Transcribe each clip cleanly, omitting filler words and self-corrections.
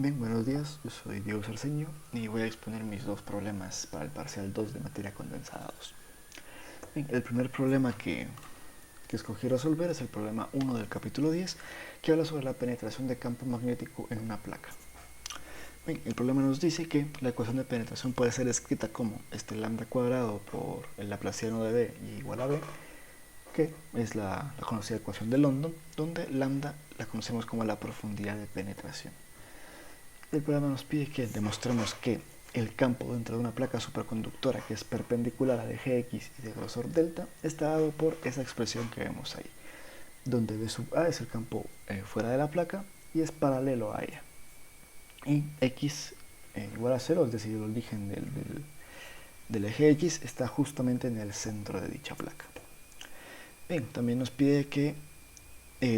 Bien, buenos días, yo soy Diego Cerceño y voy a exponer mis dos problemas para el parcial 2 de materia condensada 2. Bien, el primer problema que escogí resolver es el problema 1 del capítulo 10, que habla sobre la penetración de campo magnético en una placa. Bien, el problema nos dice que la ecuación de penetración puede ser escrita como lambda cuadrado por el laplaciano de B igual a B, que es la conocida ecuación de London, donde lambda la conocemos como la profundidad de penetración. El programa nos pide que demostremos que el campo dentro de una placa superconductora que es perpendicular al eje X y de grosor delta está dado por esa expresión que vemos ahí, donde B sub A es el campo fuera de la placa y es paralelo a ella. Y X igual a 0, es decir, el origen del eje X está justamente en el centro de dicha placa. Bien, también nos pide que,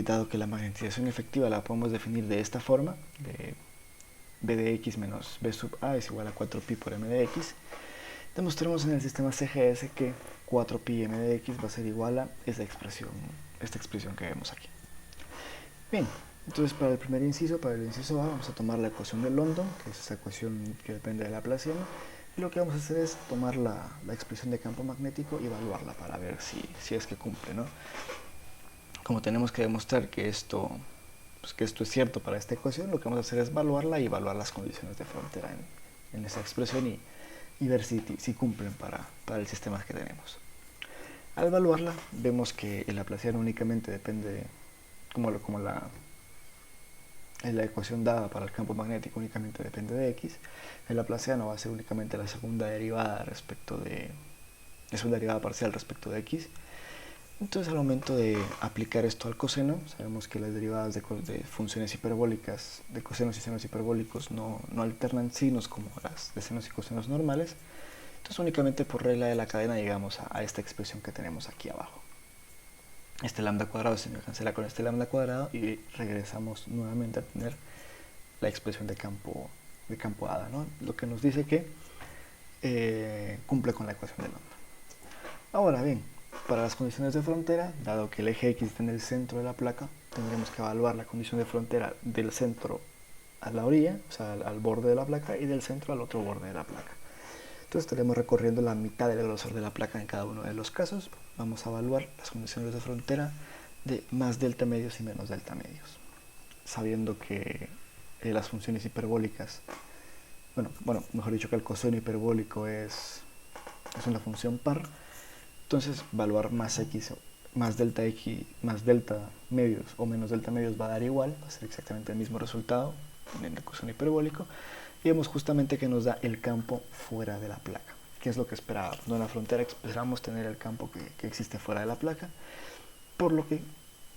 dado que la magnetización efectiva la podemos definir de esta forma, de B de X menos B sub A es igual a 4pi por M de X, demostremos en el sistema CGS que 4pi M de X va a ser igual a esta expresión que vemos aquí. Bien, entonces para el primer inciso, para el inciso A, vamos a tomar la ecuación de London, que es esa ecuación que depende de Laplaciano, y lo que vamos a hacer es tomar la expresión de campo magnético y evaluarla para ver si es que cumple, ¿no? Como tenemos que demostrar que esto es cierto para esta ecuación, lo que vamos a hacer es evaluarla y evaluar las condiciones de frontera en esa expresión y ver si cumplen para el sistema que tenemos. Al evaluarla, vemos que el laplaciano únicamente depende, como la ecuación dada para el campo magnético únicamente depende de X, el laplaciano va a ser únicamente la segunda derivada parcial respecto de X. Entonces, al momento de aplicar esto al coseno, sabemos que las derivadas de funciones hiperbólicas, de cosenos y senos hiperbólicos, no alternan signos como las de senos y cosenos normales. Entonces, únicamente por regla de la cadena llegamos a esta expresión que tenemos aquí abajo. Este lambda cuadrado se me cancela con este lambda cuadrado y regresamos nuevamente a tener la expresión de campo dada, ¿no? Lo que nos dice que cumple con la ecuación de London. Ahora bien, para las condiciones de frontera, dado que el eje X está en el centro de la placa, tendremos que evaluar la condición de frontera del centro a la orilla, o sea, al borde de la placa, y del centro al otro borde de la placa. Entonces estaremos recorriendo la mitad del grosor de la placa en cada uno de los casos. Vamos a evaluar las condiciones de frontera de más delta medios y menos delta medios, sabiendo que las funciones hiperbólicas, mejor dicho que el coseno hiperbólico es una función par. Entonces, evaluar más x, más delta medios o menos delta medios va a dar igual, va a ser exactamente el mismo resultado en el coseno hiperbólico. Y vemos justamente que nos da el campo fuera de la placa, que es lo que esperábamos. ¿No? En la frontera esperábamos tener el campo que existe fuera de la placa, por lo que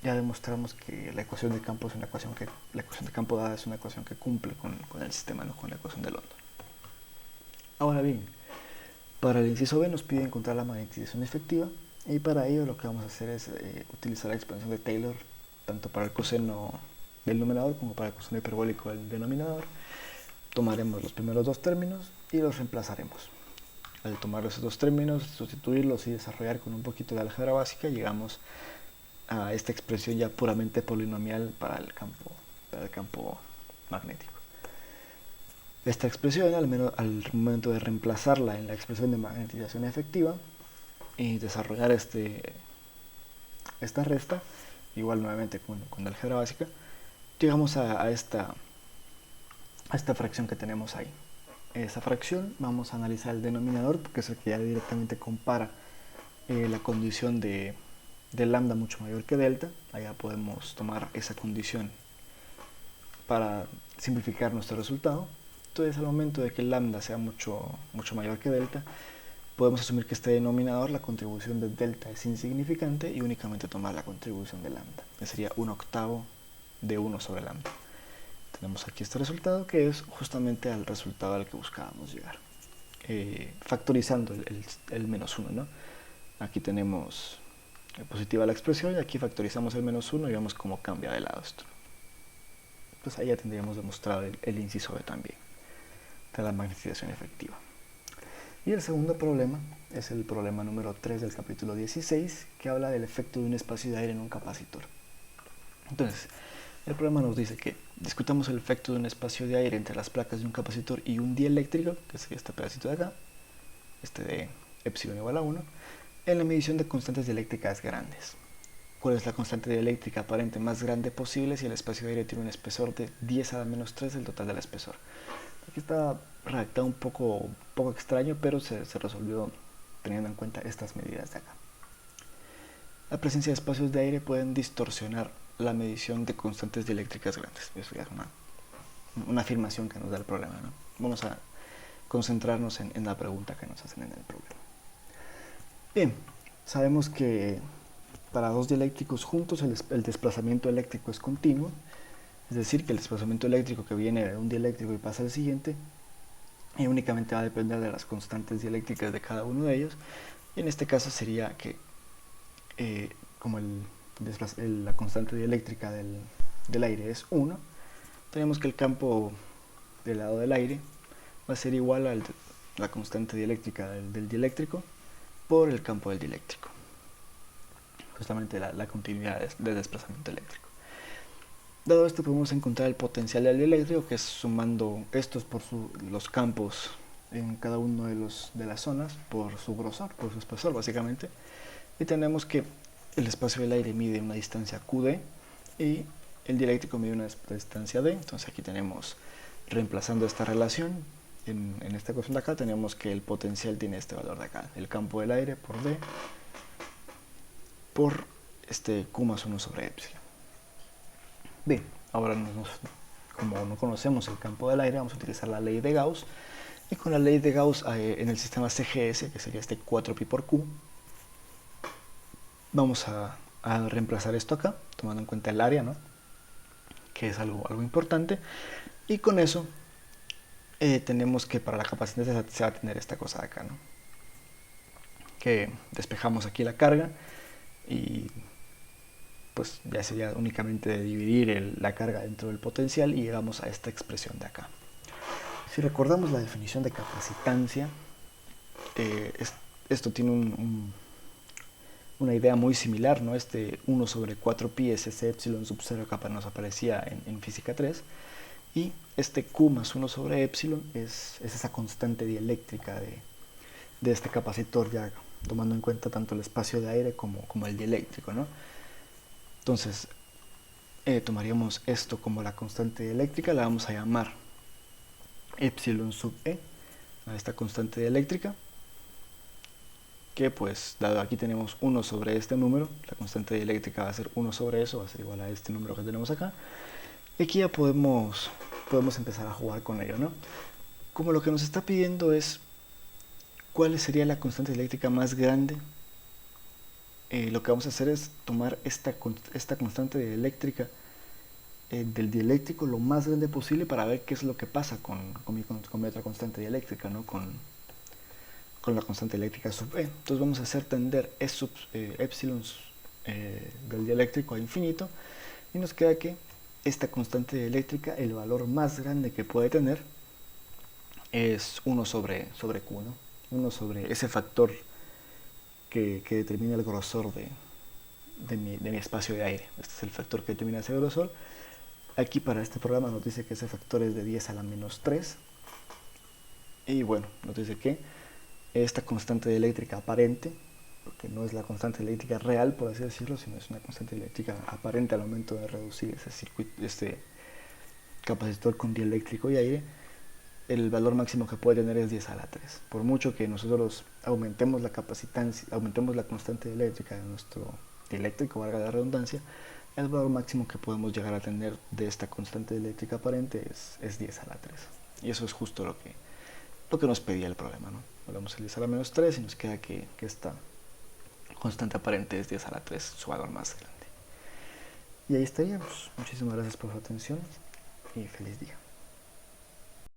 ya demostramos que la ecuación de campo la ecuación de campo dada es una ecuación que cumple con el sistema, no con la ecuación de London. Ahora bien, para el inciso B nos pide encontrar la magnetización efectiva y para ello lo que vamos a hacer es utilizar la expansión de Taylor tanto para el coseno del numerador como para el coseno hiperbólico del denominador. Tomaremos los primeros dos términos y los reemplazaremos. Al tomar esos dos términos, sustituirlos y desarrollar con un poquito de álgebra básica, llegamos a esta expresión ya puramente polinomial para el campo magnético. Esta expresión, al momento de reemplazarla en la expresión de magnetización efectiva y desarrollar esta resta, igual nuevamente con la álgebra básica, llegamos a esta fracción que tenemos ahí. Esa fracción vamos a analizar el denominador, porque es el que ya directamente compara la condición de lambda mucho mayor que delta. Allá podemos tomar esa condición para simplificar nuestro resultado. Entonces, al momento de que el lambda sea mucho mayor que delta, podemos asumir que este denominador, la contribución de delta es insignificante y únicamente tomar la contribución de lambda, que sería 1/8 de 1 sobre lambda. Tenemos aquí este resultado que es justamente al resultado al que buscábamos llegar, factorizando el menos 1, ¿no? Aquí tenemos positiva la expresión y aquí factorizamos el menos 1 y vemos cómo cambia de lado esto. Pues ahí ya tendríamos demostrado el inciso B también, de la magnetización efectiva. Y el segundo problema es el problema número 3 del capítulo 16, que habla del efecto de un espacio de aire en un capacitor. Entonces, El problema nos dice que discutamos el efecto de un espacio de aire entre las placas de un capacitor y un dieléctrico, que sería este pedacito de acá, este de epsilon igual a 1, en la medición de constantes dieléctricas grandes. ¿Cuál es la constante dieléctrica aparente más grande posible si el espacio de aire tiene un espesor de 10 a la menos 3 del total del espesor? Aquí está redactado un poco extraño, pero se resolvió teniendo en cuenta estas medidas de acá. La presencia de espacios de aire pueden distorsionar la medición de constantes dieléctricas grandes. Eso ya es una afirmación que nos da el problema, ¿no? Vamos a concentrarnos en la pregunta que nos hacen en el problema. Bien, sabemos que para dos dieléctricos juntos el desplazamiento eléctrico es continuo, es decir, que el desplazamiento eléctrico que viene de un dieléctrico y pasa al siguiente únicamente va a depender de las constantes dieléctricas de cada uno de ellos, y en este caso sería que como la constante dieléctrica del aire es 1, tenemos que el campo del lado del aire va a ser igual a la constante dieléctrica del dieléctrico por el campo del dieléctrico, justamente la continuidad de desplazamiento eléctrico. Dado esto, podemos encontrar el potencial del dieléctrico, que es sumando estos por los campos en cada uno de las zonas por su grosor, por su espesor básicamente, y tenemos que el espacio del aire mide una distancia QD y el dieléctrico mide una distancia D. Entonces aquí tenemos, reemplazando esta relación, en esta ecuación de acá tenemos que el potencial tiene este valor de acá, el campo del aire por D por Q más 1 sobre epsilon. Bien, ahora como no conocemos el campo del aire, vamos a utilizar la ley de Gauss, y con la ley de Gauss en el sistema CGS, que sería este 4pi por Q, vamos a reemplazar esto acá, tomando en cuenta el área, ¿no?, que es algo importante, y con eso tenemos que para la capacidad se va a tener esta cosa de acá, ¿no?, que despejamos aquí la carga y pues ya sería únicamente de dividir la carga dentro del potencial y llegamos a esta expresión de acá. Si recordamos la definición de capacitancia, esto tiene una idea muy similar, ¿no? 1 sobre 4pi es ese epsilon sub 0 que nos aparecía en física 3, y este Q más 1 sobre epsilon es esa constante dieléctrica de este capacitor, ya tomando en cuenta tanto el espacio de aire como el dieléctrico, ¿no? Entonces, tomaríamos esto como la constante dieléctrica, la vamos a llamar epsilon sub e, a esta constante dieléctrica, que pues, dado aquí tenemos 1 sobre este número, la constante dieléctrica va a ser 1 sobre eso, va a ser igual a este número que tenemos acá, y aquí ya podemos empezar a jugar con ello, ¿no? Como lo que nos está pidiendo es cuál sería la constante dieléctrica más grande, lo que vamos a hacer es tomar esta constante dieléctrica del dieléctrico lo más grande posible para ver qué es lo que pasa con mi otra constante dieléctrica, ¿no?, con la constante eléctrica sub e. Entonces vamos a hacer tender epsilon del dieléctrico a infinito, y nos queda que esta constante dieléctrica, el valor más grande que puede tener es 1 sobre Q, ¿no?, 1 sobre ese factor que determina el grosor de mi espacio de aire. Este es el factor que determina ese grosor. Aquí para este programa nos dice que ese factor es de 10 a la menos 3, y bueno, nos dice que esta constante dieléctrica aparente, porque no es la constante eléctrica real, por así decirlo, sino es una constante eléctrica aparente al momento de reducir este capacitor con dieléctrico y aire, el valor máximo que puede tener es 10 a la 3. Por mucho que nosotros aumentemos la capacitancia, aumentemos la constante eléctrica de nuestro dieléctrico, valga la redundancia, el valor máximo que podemos llegar a tener de esta constante eléctrica aparente es 10 a la 3. Y eso es justo lo que nos pedía el problema, ¿no? Volvemos a 10 a la menos 3 y nos queda que esta constante aparente es 10 a la 3, su valor más grande. Y ahí estaríamos. Muchísimas gracias por su atención y feliz día.